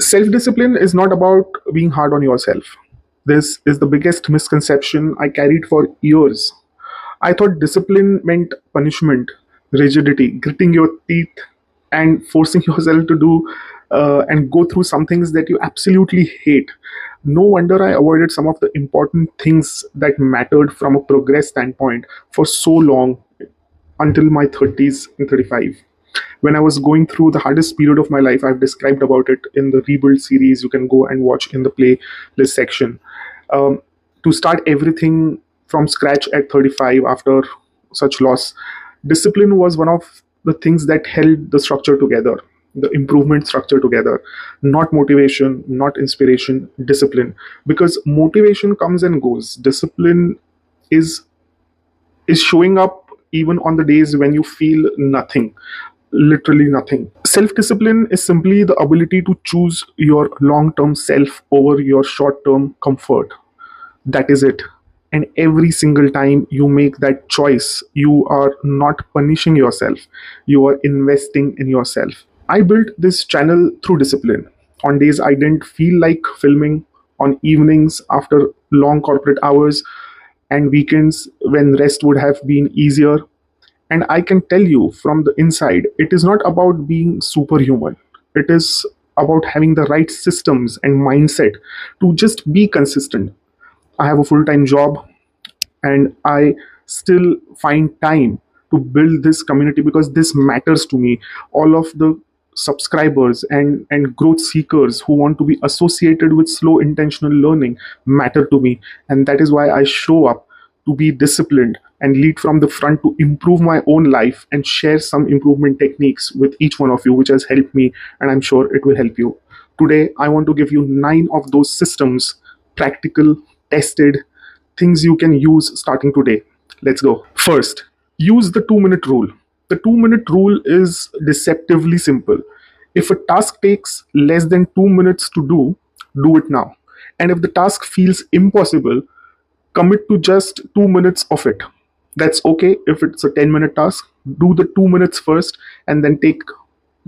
Self-discipline is not about being hard on yourself. This is the biggest misconception I carried for years. I thought discipline meant punishment, rigidity, gritting your teeth, and forcing yourself to do and go through some things that you absolutely hate. No wonder I avoided some of the important things that mattered from a progress standpoint for so long until my 30s and 35. When I was going through the hardest period of my life, I've described about it in the Rebuild series. You can go and watch in the playlist section. Um, to start everything from scratch at 35 after such loss, discipline was one of the things that held the structure together, the improvement structure together. Not motivation, not inspiration, discipline. Because motivation comes and goes. Discipline is is showing up even on the days when you feel nothing, literally nothing. Self discipline is simply the ability to choose your long term self over your short term comfort. That is it. And every single time you make that choice, you are not punishing yourself, you are investing in yourself. I built this channel through discipline. On days I didn't feel like filming, on evenings after long corporate hours, and weekends when rest would have been easier. And I can tell you from the inside, it is not about being superhuman. It is about having the right systems and mindset to just be consistent. I have a full time job, and I still find time to build this community because this matters to me. All of the subscribers and growth seekers who want to be associated with slow intentional learning matter to me, and that is why I show up to be disciplined and lead from the front to improve my own life and share some improvement techniques with each one of you, which has helped me, and I'm sure it will help you. Today I want to give you 9 of those systems, practical, tested things you can use starting today. Let's go. First, use the 2-minute rule. The 2-minute rule is deceptively simple. If a task takes less than 2 minutes to do it now. And if the task feels impossible, commit to just 2 minutes of it. That's okay if it's a 10-minute task. Do the 2 minutes first and then take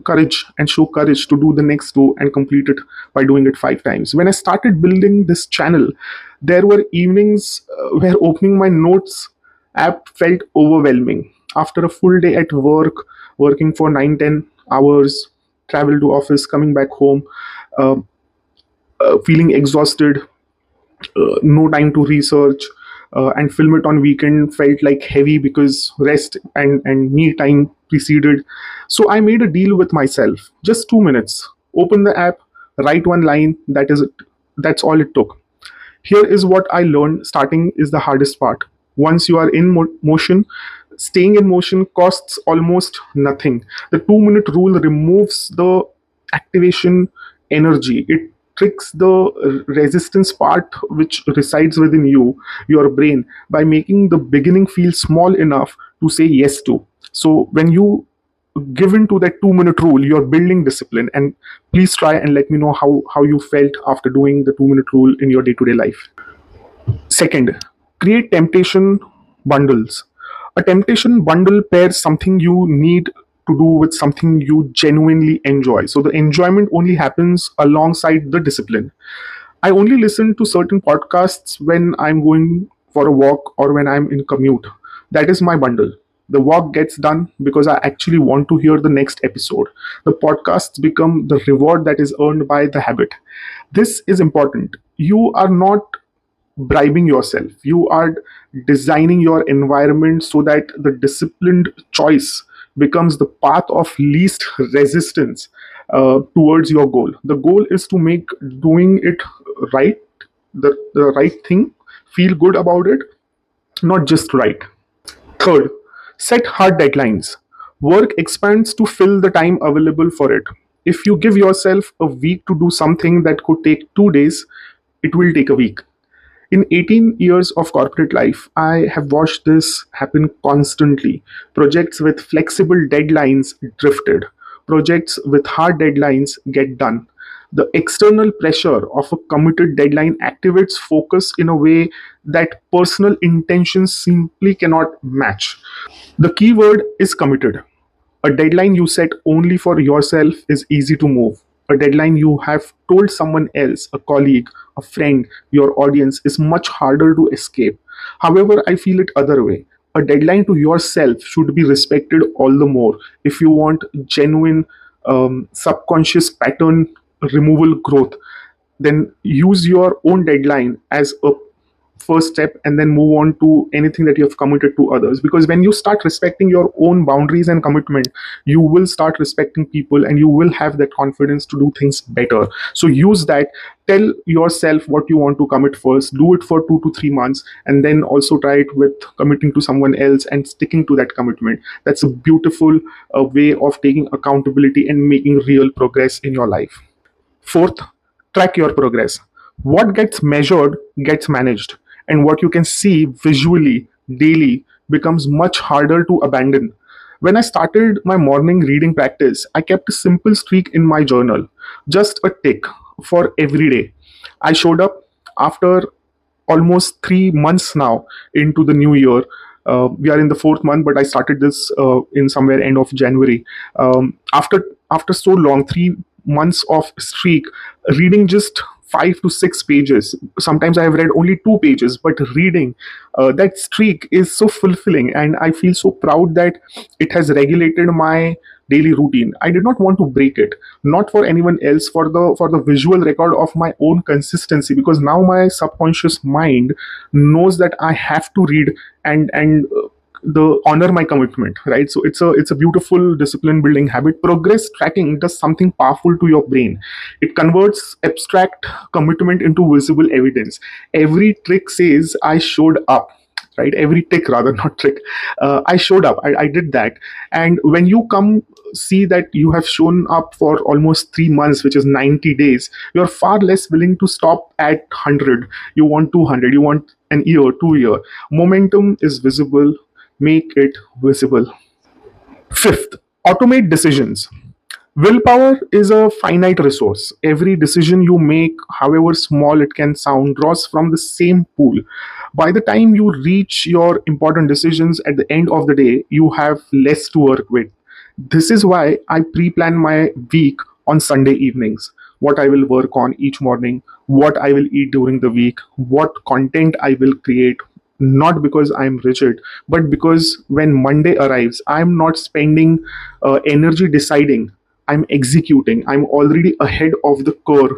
courage and show courage to do the next two and complete it by doing it 5 times. When I started building this channel, there were evenings where opening my notes app felt overwhelming. After a full day at work, working for 9-10 hours, travel to office, coming back home, uh, feeling exhausted, no time to research, and film it on weekend felt like heavy because rest and me time preceded. So I made a deal with myself. Just 2 minutes. Open the app, write one line. That is it. That's all it took. Here is what I learned. Starting is the hardest part. Once you are in motion, staying in motion costs almost nothing. The 2-minute rule removes the activation energy. It tricks the resistance part which resides within your brain, by making the beginning feel small enough to say yes to. So when you give in to that 2-minute rule, you're building discipline. And please try and let me know how you felt after doing the 2-minute rule in your day-to-day life. Second, create temptation bundles. A temptation bundle pairs something you need to do with something you genuinely enjoy. So the enjoyment only happens alongside the discipline. I only listen to certain podcasts when I'm going for a walk or when I'm in commute. That is my bundle. The walk gets done because I actually want to hear the next episode. The podcasts become the reward that is earned by the habit. This is important. You are not bribing yourself. You are designing your environment so that the disciplined choice becomes the path of least resistance towards your goal. The goal is to make doing it right, the right thing, feel good about it, not just right. Third, set hard deadlines. Work expands to fill the time available for it. If you give yourself a week to do something that could take 2 days, it will take a week. In 18 years of corporate life, I have watched this happen constantly. Projects with flexible deadlines drifted. Projects with hard deadlines get done. The external pressure of a committed deadline activates focus in a way that personal intentions simply cannot match. The key word is committed. A deadline you set only for yourself is easy to move. A deadline you have told someone else, a colleague, a friend, your audience, is much harder to escape. However, I feel it other way. A deadline to yourself should be respected all the more if you want genuine subconscious pattern removal growth. Then use your own deadline as a first step, and then move on to anything that you have committed to others. Because when you start respecting your own boundaries and commitment, you will start respecting people, and you will have that confidence to do things better. So use that. Tell yourself what you want to commit first, do it for 2 to 3 months, and then also try it with committing to someone else and sticking to that commitment. That's a beautiful way of taking accountability and making real progress in your life. Fourth, track your progress. What gets measured gets managed, and what you can see visually daily becomes much harder to abandon. When I started my morning reading practice, I kept a simple streak in my journal, just a tick for every day. I showed up after almost 3 months now into the new year. We are in the fourth month, but I started this in somewhere end of January. After so long, 3 months of streak, reading just 5 to 6 pages. Sometimes I have read only 2 pages, but reading that streak is so fulfilling, and I feel so proud that it has regulated my daily routine. I did not want to break it, not for anyone else, for the visual record of my own consistency, because now my subconscious mind knows that I have to read and the honor my commitment, right? So it's a beautiful discipline building habit. Progress tracking does something powerful to your brain. It converts abstract commitment into visible evidence. Every trick says I showed up, right? Every tick, rather, not trick. I showed up. I did that. And when you come see that you have shown up for almost 3 months, which is 90 days, you're far less willing to stop at 100. You want 200. You want an year, 2 year. Momentum is visible. Make it visible. Fifth, automate decisions. Willpower is a finite resource. Every decision you make, however small it can sound, draws from the same pool. By the time you reach your important decisions at the end of the day, you have less to work with. This is why I pre plan my week on Sunday evenings. What I will work on each morning, what I will eat during the week, what content I will create. Not because I'm rigid, but because when Monday arrives, I'm not spending energy deciding. I'm executing. I'm already ahead of the curve,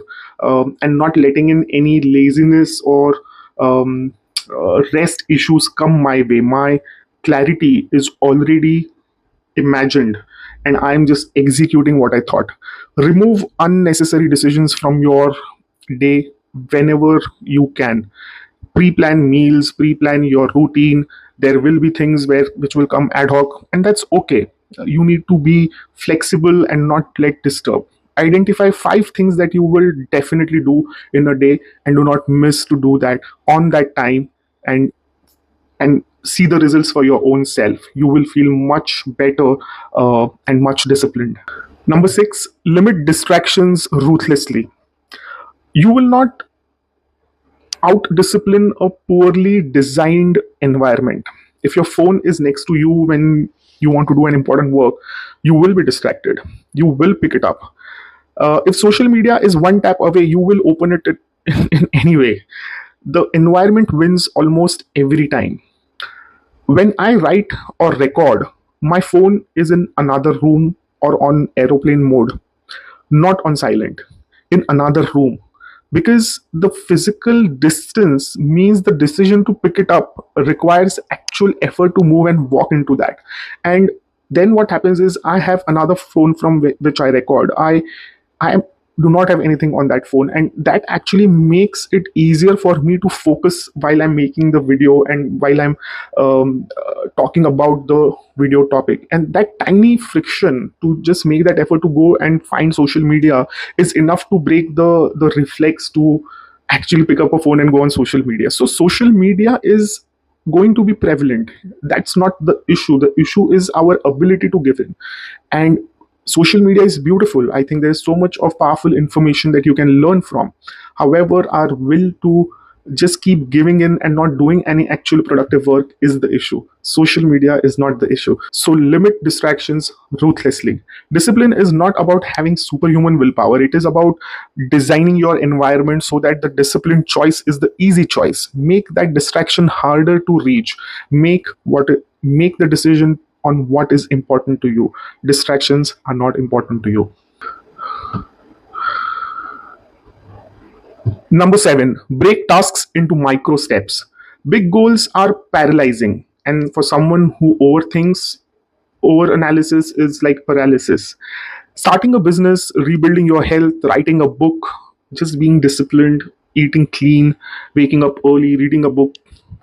and not letting in any laziness or rest issues come my way. My clarity is already imagined, and I'm just executing what I thought. Remove unnecessary decisions from your day whenever you can. Pre-plan meals, pre-plan your routine. There will be things where which will come ad hoc, and that's okay. You need to be flexible and not let disturb. Identify 5 things that you will definitely do in a day, and do not miss to do that on that time, and see the results for your own self. You will feel much better and much disciplined. Number 6, limit distractions ruthlessly. You will not out discipline a poorly designed environment. If your phone is next to you when you want to do an important work, you will be distracted. You will pick it up. If social media is one tap away, you will open it in any way. The environment wins almost every time. When I write or record, my phone is in another room or on aeroplane mode, not on silent, in another room. Because the physical distance means the decision to pick it up requires actual effort to move and walk into that. And then what happens is I have another phone from which I record. I do not have anything on that phone, and that actually makes it easier for me to focus while I'm making the video and while I'm talking about the video topic. And that tiny friction to just make that effort to go and find social media is enough to break the reflex to actually pick up a phone and go on social media. So social media is going to be prevalent. That's not the issue. The issue is our ability to give in. And social media is beautiful. I think there's so much of powerful information that you can learn from. However, our will to Just keep giving in and not doing any actual productive work is the issue. Social media is not the issue. So limit distractions ruthlessly. Discipline is not about having superhuman willpower. It is about designing your environment so that the disciplined choice is the easy choice. Make that distraction harder to reach. Make the decision on what is important to you. Distractions are not important to you. Number seven, break tasks into micro steps. Big goals are paralyzing, and for someone who overthinks, over analysis is like paralysis. Starting a business, rebuilding your health, writing a book, just being disciplined, eating clean, waking up early, reading a book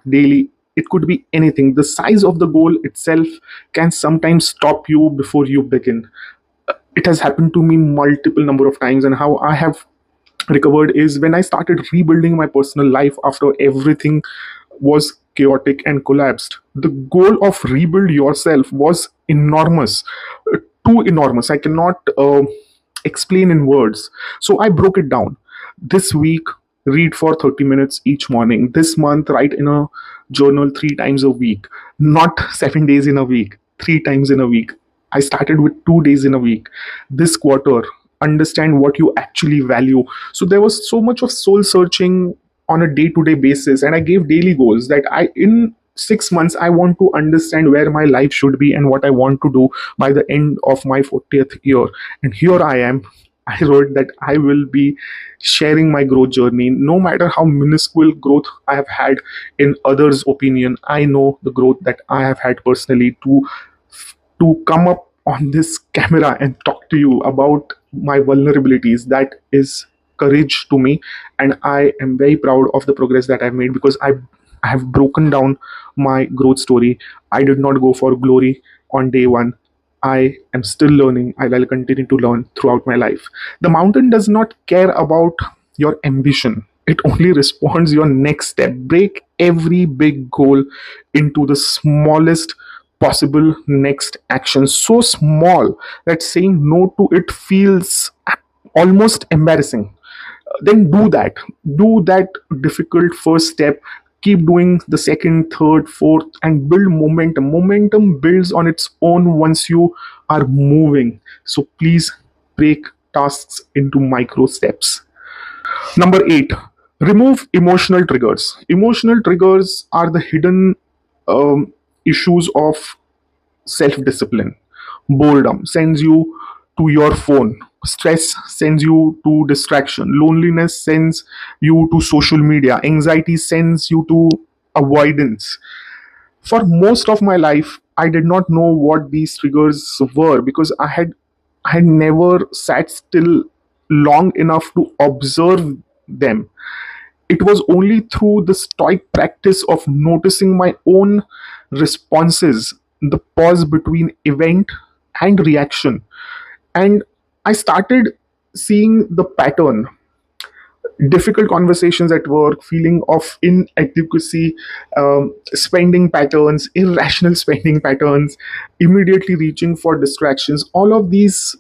daily. It could be anything. The size of the goal itself can sometimes stop you before you begin. It has happened to me multiple number of times, and how I have recovered is when I started rebuilding my personal life after everything was chaotic and collapsed. The goal of rebuild yourself was enormous, too enormous. I cannot explain in words. So I broke it down. This week, read for 30 minutes each morning. This month, write in a journal 3 times a week, not 7 days in a week, 3 times in a week. I started with 2 days in a week. This quarter, understand what you actually value. So there was so much of soul searching on a day to day basis, and I gave daily goals that in 6 months, I want to understand where my life should be and what I want to do by the end of my 40th year. And here I am. I wrote that I will be sharing my growth journey, no matter how minuscule growth I have had in others' opinion. I know the growth that I have had personally. To come up on this camera and talk to you about my vulnerabilities, that is courage to me, and I am very proud of the progress that I've made, because I have broken down my growth story. I did not go for glory on day one. I am still learning. I will continue to learn throughout my life. The mountain does not care about your ambition. It only responds your next step. Break every big goal into the smallest possible next action, so small that saying no to it feels almost embarrassing. Then do that difficult first step. Keep doing the second, third, fourth, and build momentum builds on its own once you are moving. So please break tasks into micro steps. Number 8, remove emotional triggers. Emotional triggers are the hidden issues of self discipline. Boredom sends you to your phone. Stress sends you to distraction. Loneliness sends you to social media. Anxiety sends you to avoidance. For most of my life, I did not know what these triggers were, because I had never sat still long enough to observe them. It was only through the stoic practice of noticing my own responses, the pause between event and reaction, and I started seeing the pattern. Difficult conversations at work, feeling of inadequacy, spending patterns, irrational spending patterns, immediately reaching for distractions. All of these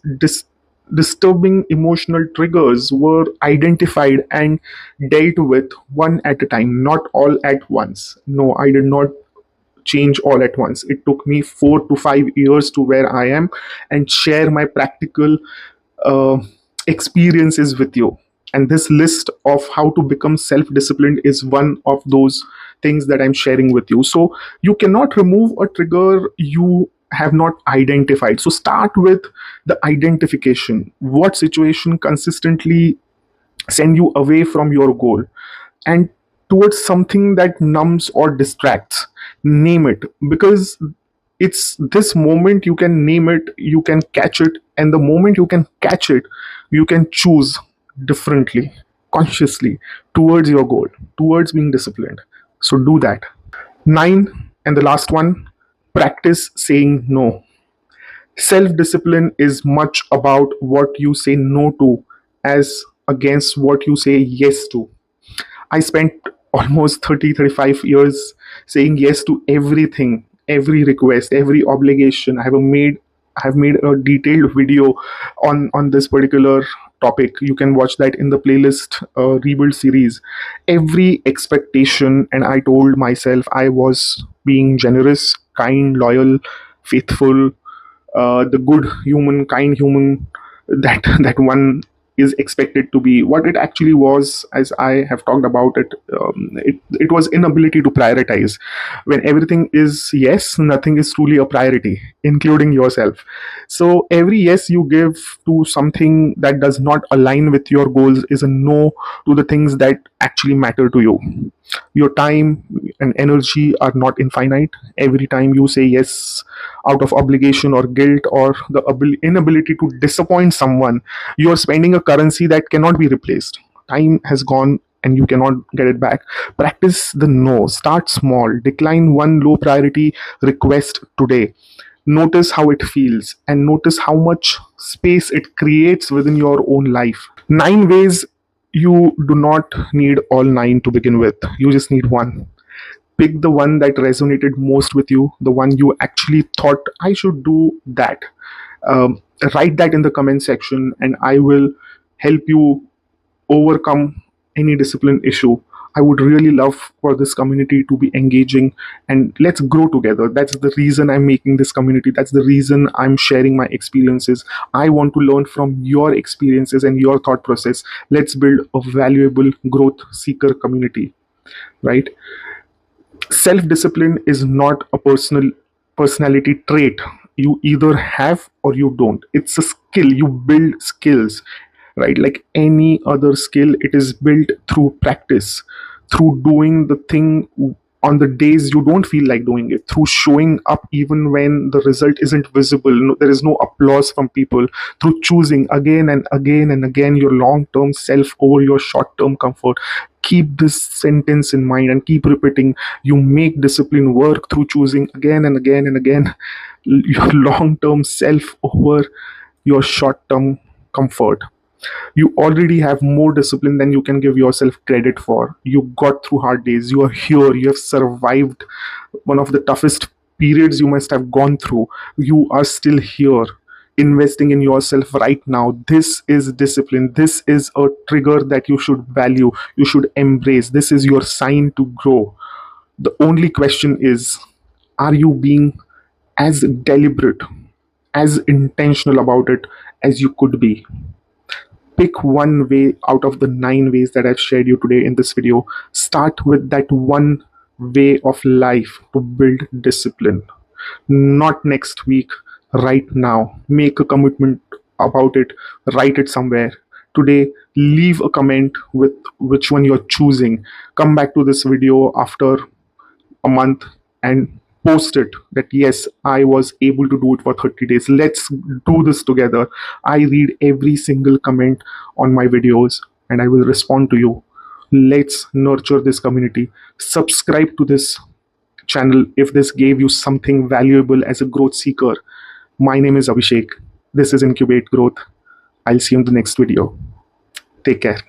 disturbing emotional triggers were identified and dealt with one at a time, not all at once. No, I did not change all at once. It took me 4 to 5 years to where I am, and share my practical uh, experiences with you. And this list of how to become self disciplined is one of those things that I'm sharing with you. So you cannot remove a trigger you have not identified. So start with the identification. What situation consistently send you away from your goal and towards something that numbs or distracts? Name it, because it's this moment you can name it, you can catch it, and the moment you can catch it, you can choose differently, consciously, towards your goal, towards being disciplined. So do that. 9, and the last one, practice saying no. Self discipline is much about what you say no to as against what you say yes to. I spent almost 35 years saying yes to everything, every request, every obligation. I have made a detailed video on this particular topic. You can watch that in the playlist Rebuild series. Every expectation, and I told myself I was being generous, kind, loyal, faithful, the good human, kind human that that one is expected to be. What it actually was, as I have talked about it, it was inability to prioritize. When everything is yes, nothing is truly a priority, including yourself. So every yes you give to something that does not align with your goals is a no to the things that actually matter to you. Your time and energy are not infinite. Every time you say yes out of obligation or guilt or the inability to disappoint someone, you are spending a currency that cannot be replaced. Time has gone and you cannot get it back. Practice the no. Start small. Decline one low priority request today. Notice how it feels and notice how much space it creates within your own life. 9 ways. You do not need all 9 to begin with. You just need one. Pick the one that resonated most with you, the one you actually thought I should do that. Um, Write that in the comment section, and I will help you overcome any discipline issue. I would really love for this community to be engaging and let's grow together. That's the reason I'm making this community. That's the reason I'm sharing my experiences. I want to learn from your experiences and your thought process. Let's build a valuable growth seeker community, right? Self discipline is not a personality trait you either have or you don't. It's a skill. You build skills, right? Like any other skill, it is built through practice, through doing the thing on the days you don't feel like doing it, through showing up even when the result isn't visible. No, there is no applause from people, through choosing again and again and again your long term self over your short term comfort. Keep this sentence in mind and keep repeating. You make discipline work through choosing again and again and again your long term self over your short term comfort. You already have more discipline than you can give yourself credit for. You got through hard days. You are here. You have survived one of the toughest periods you must have gone through. You are still here, investing in yourself right now. This is discipline. This is a trigger that you should value, you should embrace. This is your sign to grow. The only question is, are you being as deliberate, as intentional about it as you could be? Pick one way out of the 9 ways that I've shared you today in this video. Start with that one way of life to build discipline. Not next week, right now. Make a commitment about it, write it somewhere. Today, leave a comment with which one you're choosing. Come back to this video after a month and post it that yes, I was able to do it for 30 days. Let's do this together. I read every single comment on my videos and I will respond to you. Let's nurture this community. Subscribe to this channel if this gave you something valuable as a growth seeker. My name is Abhishek. This is Incubate Growth. I'll see you in the next video. Take care.